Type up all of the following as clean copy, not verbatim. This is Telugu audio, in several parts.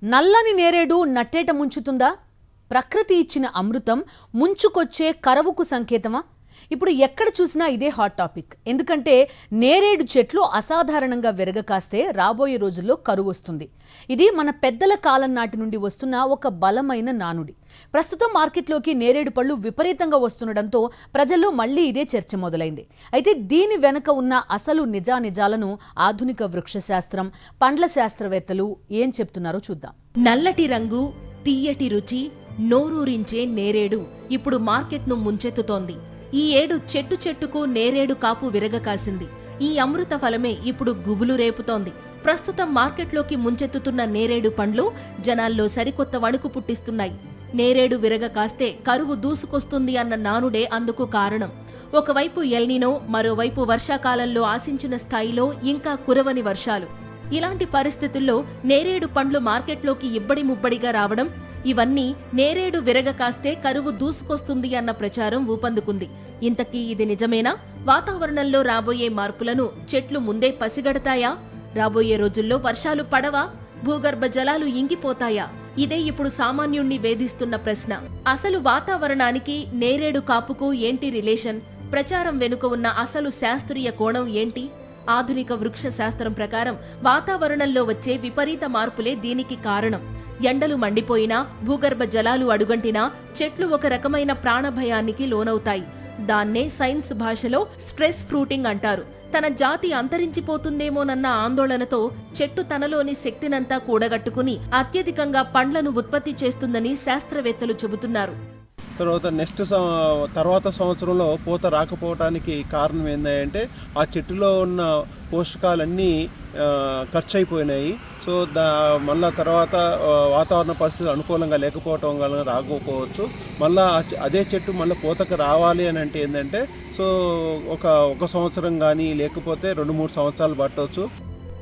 నల్లని నేరేడు నట్టేట ముంచుతుందా? ప్రకృతి ఇచ్చిన అమృతం ముంచుకొచ్చే కరవుకు సంకేతమా? ఇప్పుడు ఎక్కడ చూసినా ఇదే హాట్ టాపిక్. ఎందుకంటే నేరేడు చెట్లు అసాధారణంగా విరగకాస్తే రాబోయే రోజుల్లో కరువు వస్తుంది. ఇది మన పెద్దల కాలం నాటి నుండి వస్తున్న ఒక బలమైన నానుడి. ప్రస్తుతం మార్కెట్లోకి నేరేడు పళ్ళు విపరీతంగా వస్తుండడంతో ప్రజల్లో మళ్లీ ఇదే చర్చ మొదలైంది. అయితే దీని వెనుక ఉన్న అసలు నిజానిజాలను ఆధునిక వృక్షశాస్త్రం, పండ్ల శాస్త్రవేత్తలు ఏం చెప్తున్నారో చూద్దాం. నల్లటి రంగు, తీయటి రుచి, నోరూరించే నేరేడు ఇప్పుడు మార్కెట్ను ముంచెత్తుతోంది. ఈ ఏడు చెట్టు చెట్టుకు నేరేడు కాపు విరగకాసింది. ఈ అమృత ఫలమే ఇప్పుడు గుబులు రేపుతోంది. ప్రస్తుతం మార్కెట్లోకి ముంచెత్తుతున్న నేరేడు పండ్లు జనాల్లో సరికొత్త వణుకు పుట్టిస్తున్నాయి. నేరేడు విరగ కాస్తే కరువు దూసుకొస్తుంది అన్న నానుడే అందుకు కారణం. ఒకవైపు ఎల్నినో, మరోవైపు వర్షాకాలంలో ఆశించిన స్థాయిలో ఇంకా కురవని వర్షాలు. ఇలాంటి పరిస్థితుల్లో నేరేడు పండ్లు మార్కెట్లోకి ఇబ్బడి ముబ్బడిగా రావడం, ఇవన్నీ నేరేడు విరగ కాస్తే కరువు దూసుకొస్తుంది అన్న ప్రచారం ఊపందుకుంది. ఇంతకీ ఇది నిజమేనా? వాతావరణంలో రాబోయే మార్పులను చెట్లు ముందే పసిగడతాయా? రాబోయే రోజుల్లో వర్షాలు పడవా? భూగర్భ జలాలు ఇంగిపోతాయా? ఇదే ఇప్పుడు సామాన్యుణ్ణి వేధిస్తున్న ప్రశ్న. అసలు వాతావరణానికి నేరేడు కాపుకు ఏంటి రిలేషన్? ప్రచారం వెనుక ఉన్న అసలు శాస్త్రీయ కోణం ఏంటి? ఆధునిక వృక్ష శాస్త్రం ప్రకారం వాతావరణంలో వచ్చే విపరీత మార్పులే దీనికి కారణం. ఎండలు మండిపోయినా, భూగర్భ జలాలు అడుగంటినా చెట్లు ఒక రకమైన ప్రాణభయానికి లోనవుతాయి. దాన్నే సైన్స్ భాషలో స్ట్రెస్ ఫ్రూటింగ్ అంటారు. తన జాతి అంతరించిపోతుందేమోనన్న ఆందోళనతో చెట్టు తనలోని శక్తినంతా కూడగట్టుకుని అత్యధికంగా పండ్లను ఉత్పత్తి చేస్తుందని శాస్త్రవేత్తలు చెబుతున్నారు. తర్వాత సంవత్సరంలో పూత రాకపోవటానికి కారణం ఏంటంటే ఆ చెట్టులో ఉన్న పోషకాలన్నీ ఖర్చు అయిపోయినాయి. సో మళ్ళా తర్వాత వాతావరణ పరిస్థితులు అనుకూలంగా లేకపోవటం వల్ల రాకపోవచ్చు. మళ్ళీ అదే చెట్టు మళ్ళీ పూతకు రావాలి అని అంటే ఏంటంటే ఒక సంవత్సరం కానీ లేకపోతే 2-3 సంవత్సరాలు పట్టవచ్చు.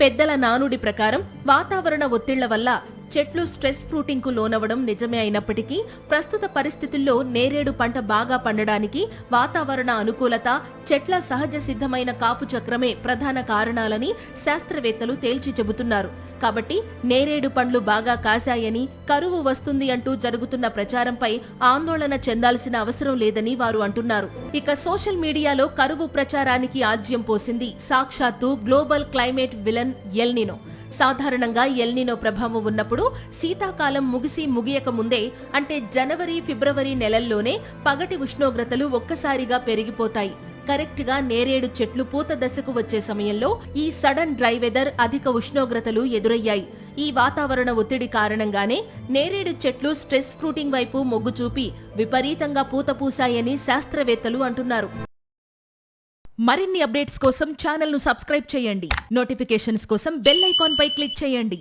పెద్దల నానుడి ప్రకారం వాతావరణ ఒత్తిళ్ల వల్ల చెట్లు స్ట్రెస్ ఫ్రూటింగ్ కు లోనవడం నిజమే అయినప్పటికీ ప్రస్తుత పరిస్థితుల్లో నేరేడు పంట బాగా పండడానికి వాతావరణ అనుకూలత, చెట్ల సహజ సిద్ధమైన కాపు చక్రమే ప్రధాన కారణాలని శాస్త్రవేత్తలు తేల్చి చెబుతున్నారు. కాబట్టి నేరేడు పండ్లు బాగా కాశాయని కరువు వస్తుంది అంటూ జరుగుతున్న ప్రచారంపై ఆందోళన చెందాల్సిన అవసరం లేదని వారు అంటున్నారు. ఇక సోషల్ మీడియాలో కరువు ప్రచారానికి ఆజ్యం పోసింది సాక్షాత్తు గ్లోబల్ క్లైమేట్ విలన్ ఎల్నినో. సాధారణంగా ఎల్నినో ప్రభావం ఉన్నప్పుడు శీతాకాలం ముగియక ముందే, అంటే జనవరి, ఫిబ్రవరి నెలల్లోనే పగటి ఉష్ణోగ్రతలు ఒక్కసారిగా పెరిగిపోతాయి. కరెక్ట్ గా నేరేడు చెట్లు పూత దశకు వచ్చే సమయంలో ఈ సడన్ డ్రై వెదర్, అధిక ఉష్ణోగ్రతలు ఎదురయ్యాయి. ఈ వాతావరణ ఒత్తిడి కారణంగానే నేరేడు చెట్లు స్ట్రెస్ ఫ్రూటింగ్ వైపు మొగ్గు చూపి విపరీతంగా పూత పూసాయని శాస్త్రవేత్తలు అంటున్నారు. మరిన్ని అప్డేట్స్ కోసం ఛానల్ ను సబ్స్క్రైబ్ చేయండి. నోటిఫికేషన్స్ కోసం బెల్ ఐకాన్ పై క్లిక్ చేయండి.